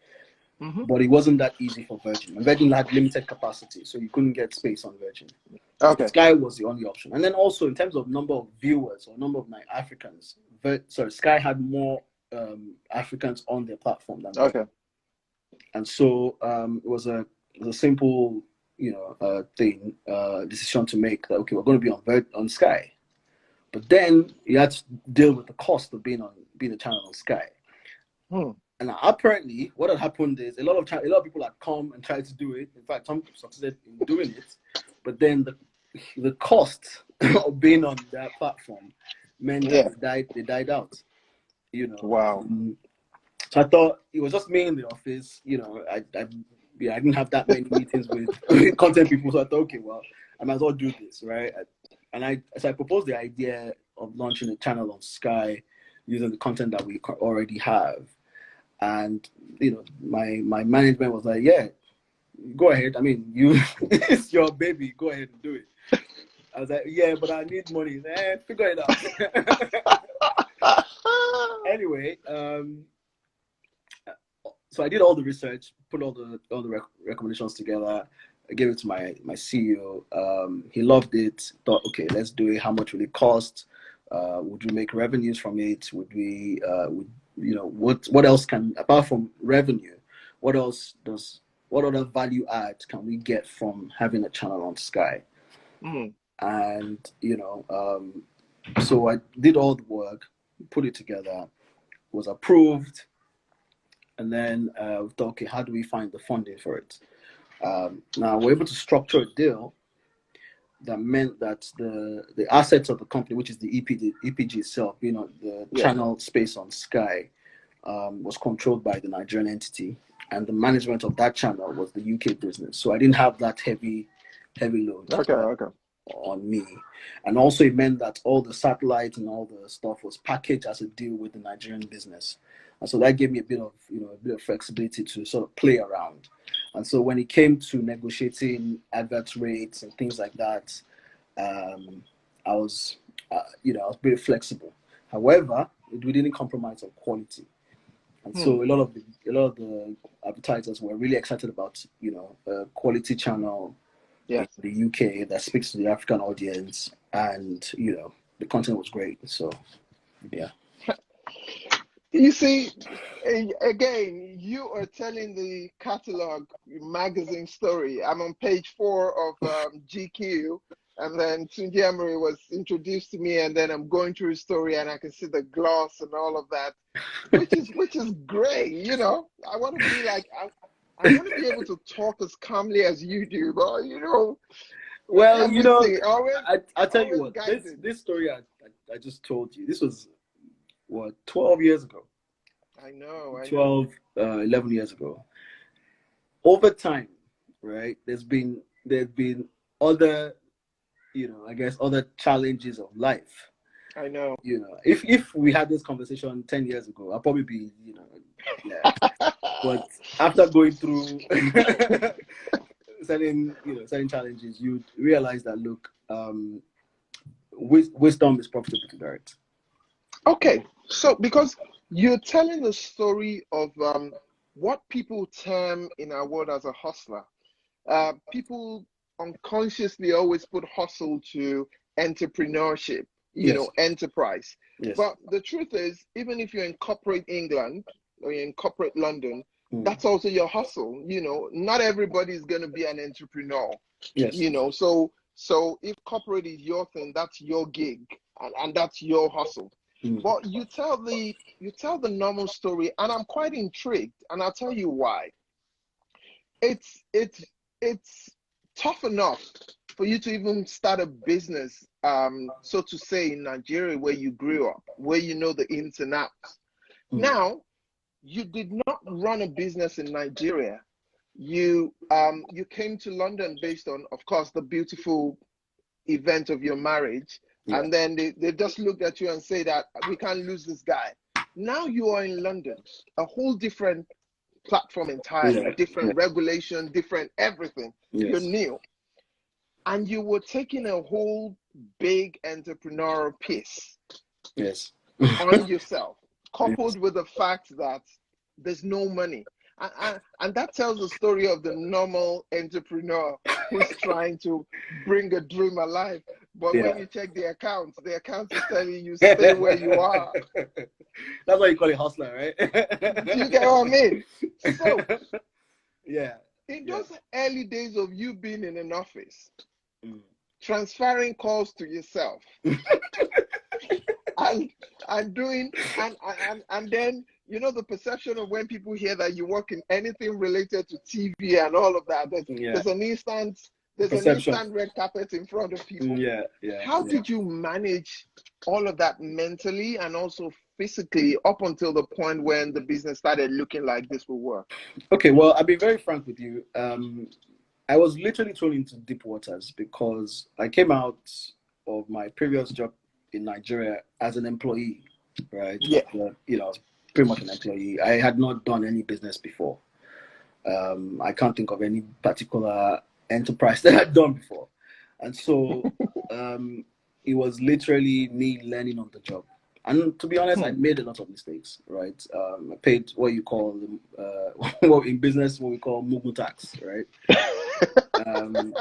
Speaker 5: But it wasn't that easy for Virgin. And Virgin had limited capacity, so you couldn't get space on Virgin.
Speaker 1: Okay.
Speaker 5: Sky was the only option. And then also in terms of number of viewers or number of Africans, Sky had more Africans on their platform than Virgin.
Speaker 1: Okay.
Speaker 5: And so it was a simple, decision to make that, okay, we're going to be on Sky. But then you had to deal with the cost of being a channel on Sky. And apparently, what had happened is a lot of people had come and tried to do it. In fact, some succeeded in doing it. But then the cost of being on that platform meant that they died out.
Speaker 1: Wow.
Speaker 5: So I thought it was just me in the office. I didn't have that many meetings with content people. So I thought, okay, well, I might as well do this, right? So I proposed the idea of launching a channel on Sky using the content that we already have. And, my management was like, yeah, go ahead. I mean, it's your baby. Go ahead and do it. I was like, yeah, but I need money. Figure it out. Anyway, so I did all the research, put all the recommendations together. I gave it to my CEO. He loved it. Thought, okay, let's do it. How much will it cost? Would we make revenues from it? Would we? What else can, apart from revenue? What other value add can we get from having a channel on Sky? And so I did all the work, put it together, was approved, and then we thought, okay, how do we find the funding for it? Now we're able to structure a deal that meant that the assets of the company, which is the EPG itself, the channel space on Sky, was controlled by the Nigerian entity, and the management of that channel was the UK business. So I didn't have that heavy load on me. And also it meant that all the satellite and all the stuff was packaged as a deal with the Nigerian business. And so that gave me a bit of flexibility to sort of play around. And so when it came to negotiating advert rates and things like that, I was very flexible. However, we didn't compromise on quality. And so a lot of the advertisers were really excited about, a quality channel in the UK that speaks to the African audience, and the content was great. So, yeah.
Speaker 1: You see, again, you are telling the catalog magazine story. I'm on page 4 of GQ, and then Tunji Amure was introduced to me, and then I'm going through his story, and I can see the gloss and all of that, which is great. I want to be like, I want to be able to talk as calmly as you do, but
Speaker 5: well,
Speaker 1: always,
Speaker 5: I tell you what, this story I just told you, this was 12 years ago.
Speaker 1: I know.
Speaker 5: 11 years ago. Over time, right, there's been other, I guess, other challenges of life.
Speaker 1: I know.
Speaker 5: If we had this conversation 10 years ago, I'll probably be, but after going through certain challenges, you realize that, look, wisdom is profitable to direct.
Speaker 1: Okay, so because you're telling the story of what people term in our world as a hustler. People unconsciously always put hustle to entrepreneurship,
Speaker 5: Yes.
Speaker 1: enterprise.
Speaker 5: Yes.
Speaker 1: But the truth is, even if you're in corporate England or you're in corporate London,
Speaker 5: Mm.
Speaker 1: that's also your hustle. Not everybody is going to be an entrepreneur.
Speaker 5: Yes.
Speaker 1: So if corporate is your thing, that's your gig, and that's your hustle.
Speaker 5: Mm.
Speaker 1: But you tell the normal story, and I'm quite intrigued, and I'll tell you why. It's tough enough for you to even start a business, so to say, in Nigeria, where you grew up, where you know the ins and outs.
Speaker 5: Mm.
Speaker 1: Now, you did not run a business in Nigeria. You came to London based on, of course, the beautiful event of your marriage,
Speaker 5: Yeah.
Speaker 1: and then they just looked at you and say that we can't lose this guy. Now you are in London, a whole different platform entirely,
Speaker 5: Yeah.
Speaker 1: different regulation, different everything.
Speaker 5: Yes.
Speaker 1: You're new, and you were taking a whole big entrepreneurial piece
Speaker 5: Yes.
Speaker 1: on yourself,
Speaker 5: Yes.
Speaker 1: coupled with the fact that there's no money. And that tells the story of the normal entrepreneur who's trying to bring a dream alive. But when
Speaker 5: Yeah.
Speaker 1: you check the account is telling you stay where you are.
Speaker 5: That's why you call it hustler, right?
Speaker 1: Do you get what I mean? So
Speaker 5: yeah.
Speaker 1: in
Speaker 5: Yeah.
Speaker 1: those early days of you being in an office,
Speaker 5: Mm.
Speaker 1: transferring calls to yourself, and doing and then the perception of when people hear that you work in anything related to TV and all of that,
Speaker 5: Yeah.
Speaker 1: there's an
Speaker 5: Perception.
Speaker 1: instant red carpet in front of people.
Speaker 5: Yeah. Yeah.
Speaker 1: How
Speaker 5: yeah.
Speaker 1: did you manage all of that mentally and also physically up until the point when the business started looking like this will work?
Speaker 5: Okay, well, I'll be very frank with you. I was literally thrown into deep waters because I came out of my previous job in Nigeria as an employee, right?
Speaker 1: Yeah.
Speaker 5: I was pretty much an employee. I had not done any business before. I can't think of any particular enterprise that I'd done before. And so it was literally me learning on the job. And to be honest, I made a lot of mistakes, right? I paid what you call, in business, what we call mugu tax, right?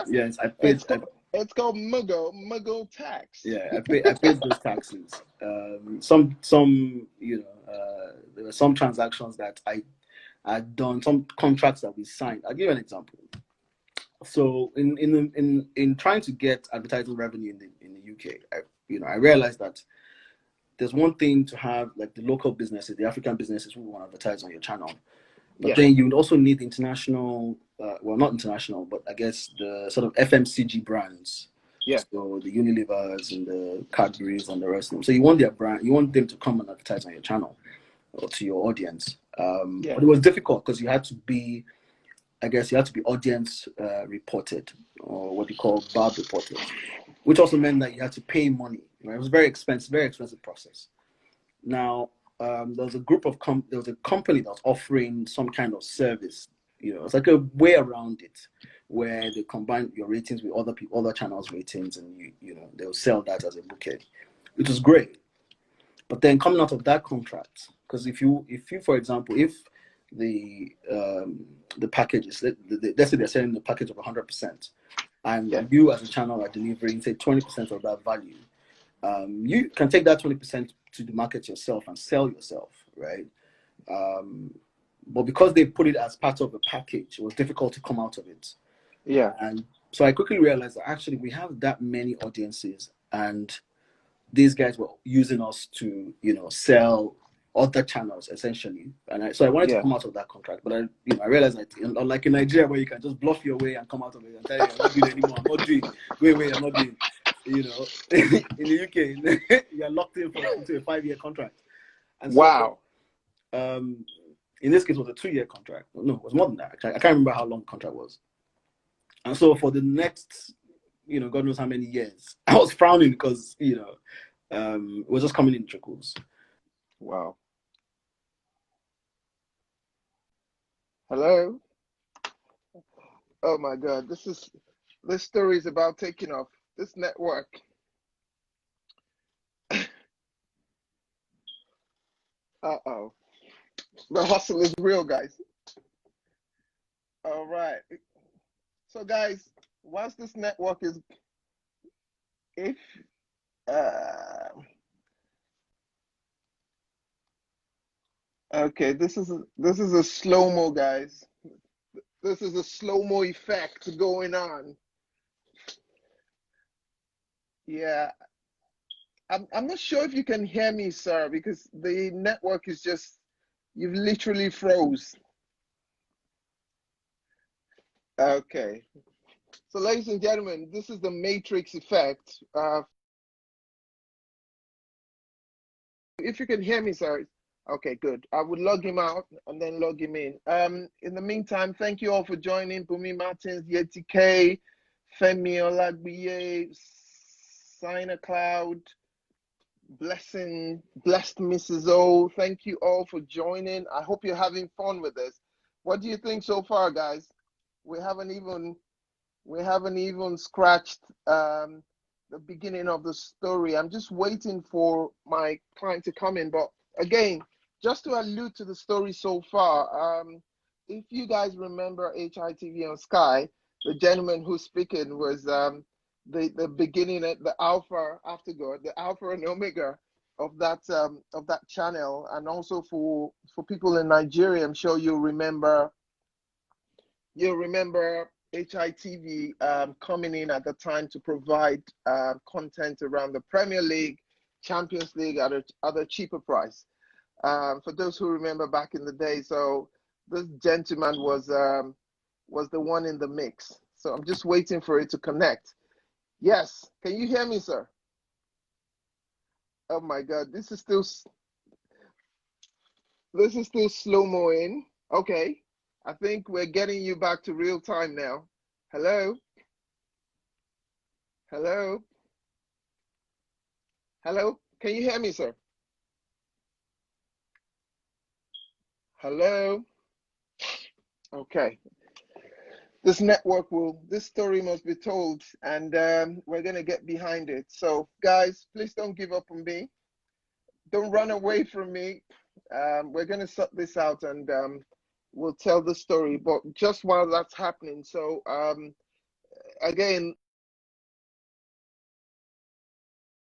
Speaker 5: Yes, I paid.
Speaker 1: It's called Mugo tax.
Speaker 5: Yeah, I paid those taxes. Some there were some transactions that I had done, some contracts that we signed. I'll give you an example. So in trying to get advertising revenue in the UK, I realized that there's one thing to have like the local businesses, the African businesses who want to advertise on your channel, but then you would also need international, well, not international, but I guess the sort of FMCG brands.
Speaker 1: Yeah.
Speaker 5: So the Unilevers and the Cadburys and the rest of them. So you want their brand, you want them to come and advertise on your channel or to your audience. But it was difficult because you had to be audience reported, or what you call BAB reported, which also meant that you had to pay money. Right? It was very expensive process. Now, there was a company that was offering some kind of service. It's like a way around it, where they combine your ratings with other channels' ratings, and they'll sell that as a bouquet, which is great. But then coming out of that contract, because if you, for example, if the package is, let's say they're selling the package of 100%, and you as a channel are delivering say 20% of that value, you can take that 20% to the market yourself and sell yourself, right? But because they put it as part of a package, it was difficult to come out of it.
Speaker 1: Yeah.
Speaker 5: And so I quickly realized that actually we have that many audiences, and these guys were using us to, sell other channels essentially. And so I wanted to come out of that contract, but I realized that unlike in Nigeria where you can just bluff your way and come out of it and tell you I'm not doing it anymore, I'm not doing. I'm not doing. In the UK, you're locked into a 5-year contract. And
Speaker 1: wow.
Speaker 5: So, in this case, it was a 2-year contract. No, it was more than that. I can't remember how long the contract was. And so for the next, God knows how many years, I was frowning because, it was just coming in trickles.
Speaker 1: Wow. Hello? Oh my God, this story is about taking off. This network. Uh-oh. The hustle is real, guys. All right. So guys, whilst this network is if okay, this is a slow-mo, guys. This is a slow-mo effect going on. Yeah, I'm not sure if you can hear me, sir, because the network is just, you've literally froze. Okay. So, ladies and gentlemen, this is the matrix effect. If you can hear me, sir. Okay, good. I would log him out and then log him in. In the meantime, thank you all for joining. Bumi Martins, Yeti K, Femi Olagbiye, Signer Cloud, Blessed Mrs. O. Thank you all for joining. I hope you're having fun with this. What do you think so far, guys? We haven't even scratched the beginning of the story. I'm just waiting for my client to come in. But again, just to allude to the story so far, if you guys remember HITV on Sky, the gentleman who's speaking was the beginning, the alpha after God, the alpha and omega of that channel. And also for people in Nigeria, I'm sure you'll remember HITV coming in at the time to provide content around the Premier League, Champions League at a cheaper price. For those who remember back in the day, so this gentleman was the one in the mix. So I'm just waiting for it to connect. Yes, can you hear me, sir? Oh my God, this is still slow-mo in. Okay. I think we're getting you back to real time now. Hello? Hello? Hello? Can you hear me, sir? Hello? Okay. This story must be told, and we're going to get behind it. So, guys, please don't give up on me. Don't run away from me. We're going to sort this out, and we'll tell the story. But just while that's happening, so again,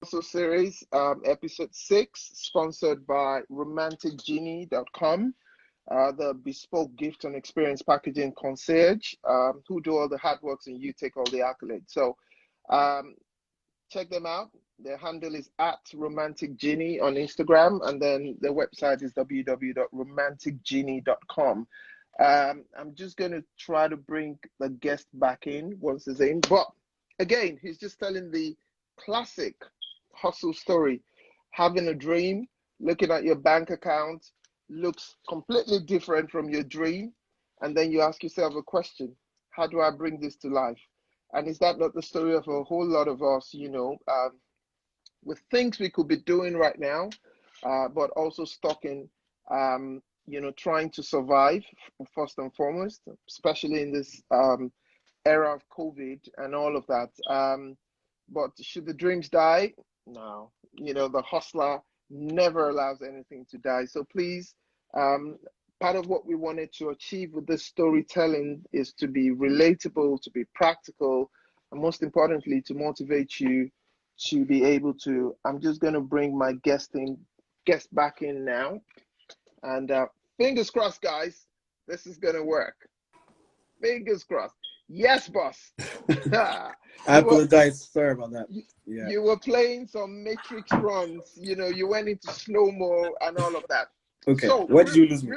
Speaker 1: also series, episode 6, sponsored by romanticgenie.com, the bespoke gift and experience packaging concierge, who do all the hard works and you take all the accolades. So check them out. Their handle is @romanticgenie on Instagram, and then their website is www.romanticgenie.com. I'm just going to try to bring the guest back in once he's in. But again, he's just telling the classic hustle story. Having a dream, looking at your bank account, looks completely different from your dream. And then you ask yourself a question: how do I bring this to life? And is that not the story of a whole lot of us, with things we could be doing right now, but also stalking, trying to survive first and foremost, especially in this era of COVID and all of that. But should the dreams die? No, the hustler never allows anything to die. So please, part of what we wanted to achieve with this storytelling is to be relatable, to be practical, and most importantly, to motivate you to be able to. I'm just going to bring my guest back in now, and fingers crossed, guys, this is going to work. Fingers crossed. Yes, boss.
Speaker 5: I apologize. Sorry about that. Yeah.
Speaker 1: You were playing some Matrix runs. You went into slow-mo and all of that.
Speaker 5: Okay.
Speaker 1: So
Speaker 5: Where did you lose me?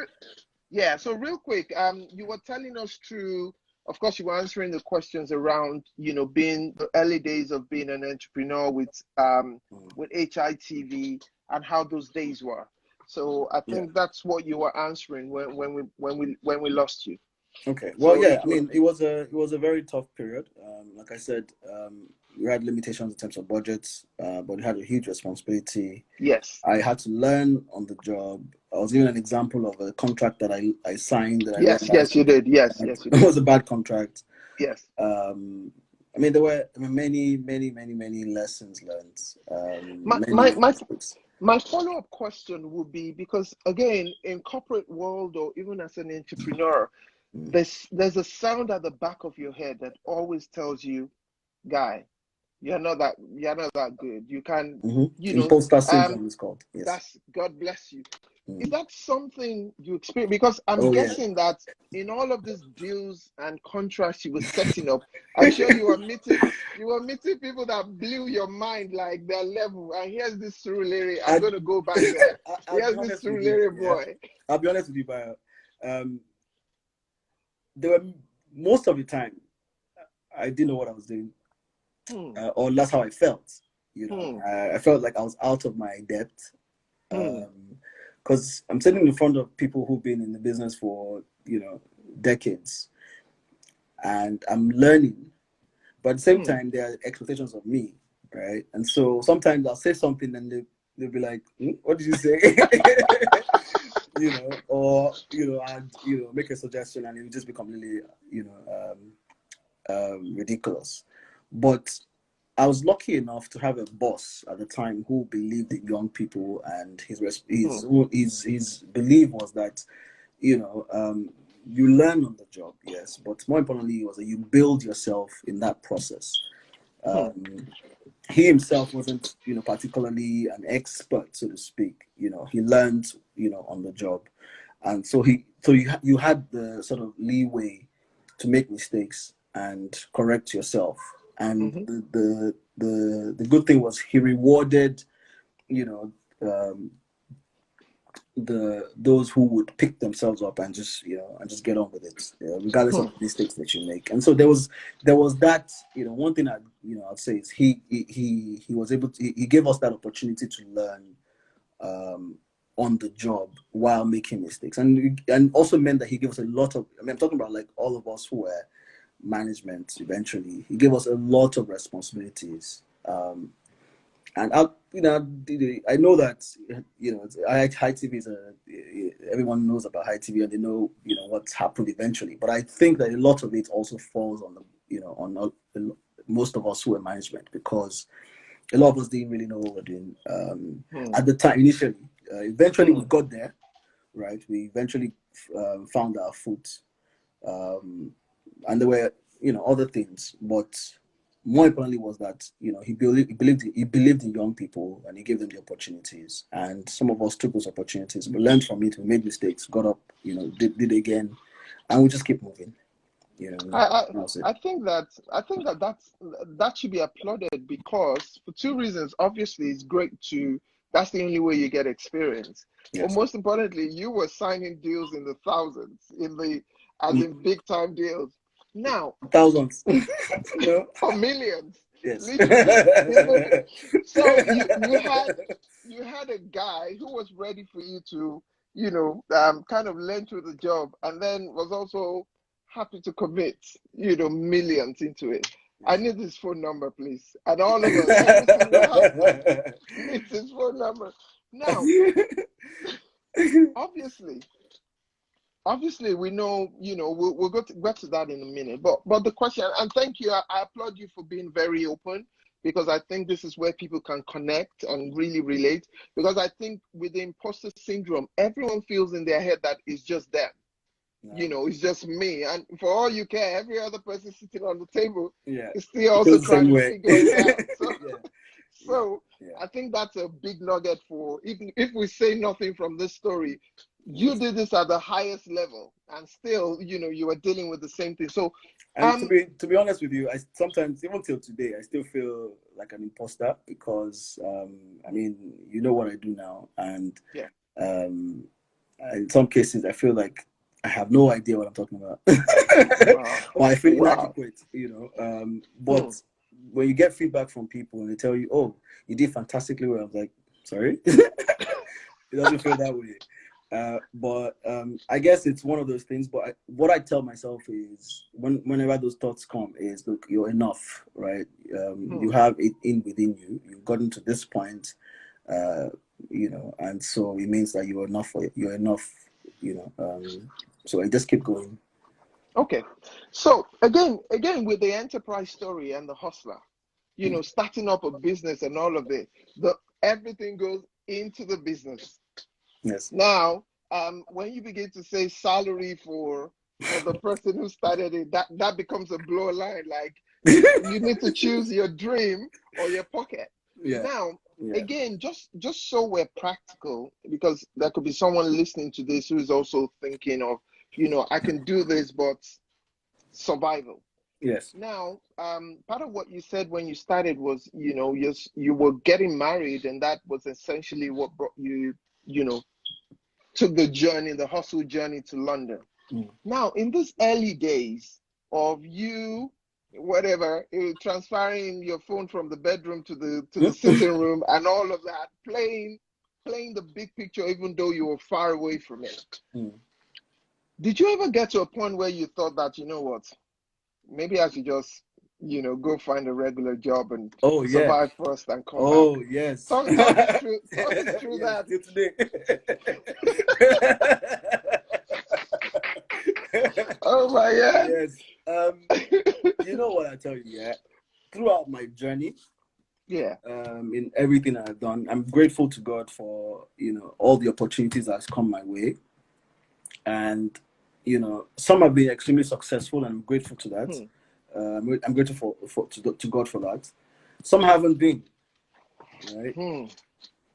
Speaker 1: Yeah. So real quick, you were telling us through. Of course, you were answering the questions around, being the early days of being an entrepreneur with HITV and how those days were. So I think that's what you were answering when we lost you.
Speaker 5: Okay. Well, so yeah. I mean, it was a very tough period. Like I said, we had limitations in terms of budgets, but we had a huge responsibility.
Speaker 1: Yes.
Speaker 5: I had to learn on the job. I was given an example of a contract that I signed. That
Speaker 1: yes, you did. Yes, you did.
Speaker 5: It was a bad contract.
Speaker 1: Yes.
Speaker 5: I mean, there were many lessons learned.
Speaker 1: My follow-up question would be, because again, in corporate world or even as an entrepreneur, there's a sound at the back of your head that always tells you, guy, you're not that good. You can,
Speaker 5: Imposter syndrome is called. Yes.
Speaker 1: That's, God bless you. Is that something you experience? Because I'm
Speaker 5: Oh, yeah.
Speaker 1: guessing that in all of these deals and contracts you were setting up, I'm sure you were meeting people that blew your mind, like their level. And here's this Surulere. I'm going to go back there. Here's this Surulere boy.
Speaker 5: I'll be honest with you, Bayo. There were, most of the time, I didn't know what I was doing, or that's how I felt. I felt like I was out of my depth, because I'm sitting in front of people who've been in the business for decades, and I'm learning. But at the same time, there are expectations of me, right? And so sometimes I'll say something, and they'll be like, "What did you say?" Or I'd make a suggestion, and it would just be completely ridiculous. But I was lucky enough to have a boss at the time who believed in young people, and his belief was that you learn on the job, yes, but more importantly was that you build yourself in that process. He himself wasn't particularly an expert, so to speak. He learned on the job, and so you had the sort of leeway to make mistakes and correct yourself. And the good thing was he rewarded those who would pick themselves up and just get on with it, regardless of the mistakes that you make. And so there was that, one thing I'd say is he was able to, he gave us that opportunity to learn on the job while making mistakes, and also meant that he gave us a lot of, I'm talking about like all of us who were management eventually. He gave us a lot of responsibilities, and I know that high TV is everyone knows about high TV, and they know what's happened eventually. But I think that a lot of it also falls on on most of us who are management, because a lot of us didn't really know what we're doing at the time initially. Eventually we got there, right? We eventually found our foot, and there were other things, but more importantly was that he believed in young people, and he gave them the opportunities, and some of us took those opportunities. We learned from it, we made mistakes, got up, did again, and we just keep moving.
Speaker 1: I think that should be applauded, because for two reasons. Obviously, it's great that's the only way you get experience. Yes. But most importantly, you were signing deals in the thousands, as in big time deals. Now,
Speaker 5: thousands,
Speaker 1: for millions.
Speaker 5: Yes.
Speaker 1: So you had a guy who was ready for you to kind of learn through the job, and then was also happy to commit millions into it. I need his phone number, please. And all of us, every single house needs his phone number. Now, obviously, we know, we'll get to that in a minute. But the question, and thank you, I applaud you for being very open, because I think this is where people can connect and really relate. Because I think with the imposter syndrome, everyone feels in their head that it's just them. No. It's just me, and for all you care, every other person sitting on the table is still also trying to figure it out. So I think that's a big nugget for, even if we say nothing from this story, you did this at the highest level, and still, you were dealing with the same thing. So,
Speaker 5: and to be honest with you, I sometimes, even till today, I still feel like an imposter, because what I do now, and in some cases, I feel like I have no idea what I'm talking about. Or I feel inadequate, but when you get feedback from people and they tell you, "Oh, you did fantastically well," I'm like, "Sorry." It doesn't feel that way. But I guess it's one of those things. But what I tell myself is, whenever those thoughts come, is, look, you're enough, right? You have it within you. You've gotten to this point, and so it means that you're enough for it. You're enough, so I just keep going.
Speaker 1: Okay. So again, with the enterprise story and the hustler, starting up a business and all of it, everything goes into the business.
Speaker 5: Yes.
Speaker 1: Now, when you begin to say salary for the person who started it, that becomes a blow line. Like, You need to choose your dream or your pocket.
Speaker 5: Yeah.
Speaker 1: Now,
Speaker 5: Yeah.
Speaker 1: again, just so we're practical, because there could be someone listening to this who is also thinking of, I can do this, but survival.
Speaker 5: Yes.
Speaker 1: Now, part of what you said when you started was, you were getting married, and that was essentially what brought you, took the hustle journey to London.
Speaker 5: Mm.
Speaker 1: Now, in these early days of you, whatever, transferring your phone from the bedroom to the sitting room and all of that, playing the big picture, even though you were far away from it.
Speaker 5: Mm.
Speaker 1: Did you ever get to a point where you thought that, you know what, maybe I should just, go find a regular job and survive first and come back?
Speaker 5: Yes.
Speaker 1: Talk us through
Speaker 5: Yes,
Speaker 1: that.
Speaker 5: till today.
Speaker 1: Oh my God.
Speaker 5: Yes. You know what I tell you, yeah? Throughout my journey,
Speaker 1: Yeah.
Speaker 5: in everything I've done, I'm grateful to God for, all the opportunities that's come my way. And, some have been extremely successful, and I'm grateful to that. I'm grateful to God for that. Some haven't been, right?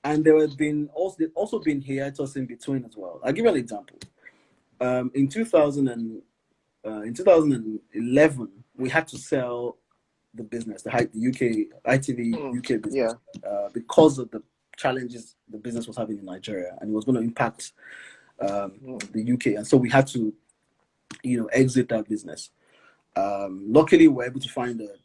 Speaker 5: And there have been also been hiatus in between as well. I'll give you an example. In 2011, we had to sell the business, the UK ITV UK business, because of the challenges the business was having in Nigeria, and it was going to impact the UK, and so we had to, exit that business. Luckily, we were able to find a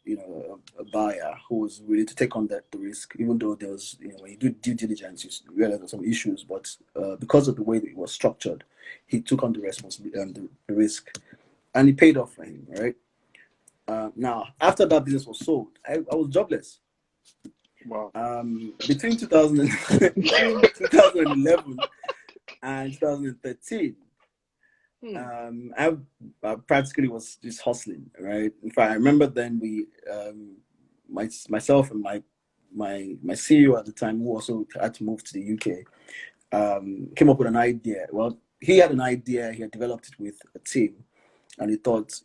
Speaker 5: buyer who was willing to take on the risk, even though there was, when you do due diligence, you realize there were some issues, but because of the way that it was structured, he took on the responsibility, the risk, and it paid off for him, right? Now, after that business was sold, I was jobless.
Speaker 1: Wow.
Speaker 5: Between 2011 and 2013, I practically was just hustling, right? In fact, I remember then we, myself and my CEO at the time, who also had to move to the UK, came up with an idea. Well, he had an idea, he had developed it with a team, and he thought,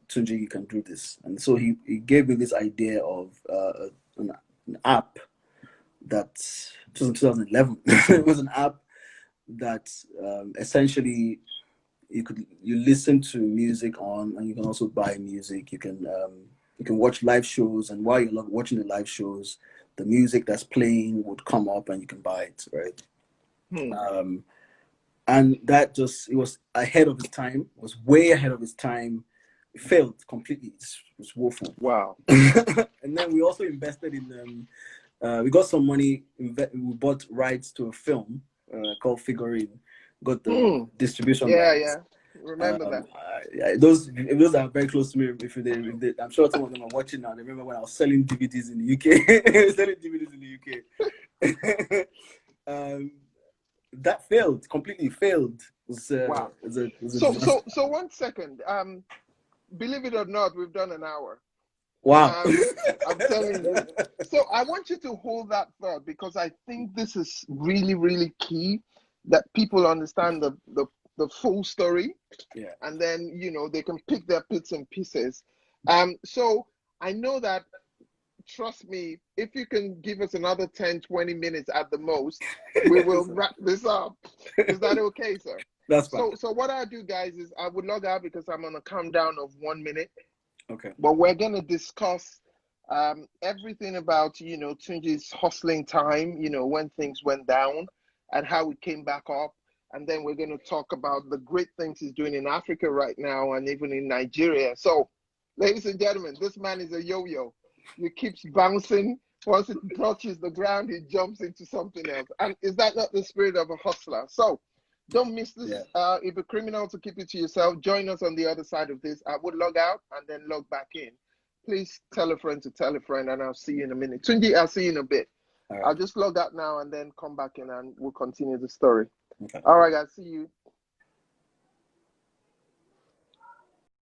Speaker 5: Tunji, you can do this. And so he gave me this idea of an app that, it was in 2011, it was an app that essentially you listen to music on, and you can also buy music. You can watch live shows, and while you're watching the live shows, the music that's playing would come up and you can buy it, right? And that it was ahead of its time. It was way ahead of its time. It failed completely. It was woeful.
Speaker 1: Wow.
Speaker 5: And then we also invested in we got some money. We bought rights to a film called Figurine. Got the distribution rights.
Speaker 1: Yeah. Remember that.
Speaker 5: Those are very close to me. If they, I'm sure some of them are watching now. They remember when I was selling DVDs in the UK. Selling DVDs in the UK. That completely failed.
Speaker 1: Wow. So 1 second. Believe it or not, we've done an hour.
Speaker 5: Wow.
Speaker 1: I'm telling you. So I want you to hold that thought, because I think this is really, really key, that people understand the full story.
Speaker 5: Yeah.
Speaker 1: And then, they can pick their bits and pieces. So I know that, trust me, if you can give us another 10, 20 minutes at the most, we will wrap this up. Is that okay, sir?
Speaker 5: That's fine.
Speaker 1: So what I do, guys, is I would log out because I'm on a countdown of 1 minute.
Speaker 5: Okay.
Speaker 1: But we're going to discuss everything about, Tunji's hustling time, when things went down and how it came back up. And then we're going to talk about the great things he's doing in Africa right now and even in Nigeria. So, ladies and gentlemen, this man is a yo-yo. He keeps bouncing. Once it touches the ground, he jumps into something else. And is that not the spirit of a hustler? So, don't miss this.
Speaker 5: Yeah.
Speaker 1: If a criminal, to keep it to yourself, join us on the other side of this. I would log out and then log back in. Please tell a friend to tell a friend, and I'll see you in a minute. Tunji, I'll see you in a bit. Right. I'll just log out now and then come back in, and we'll continue the story. Okay. All right, guys. See you.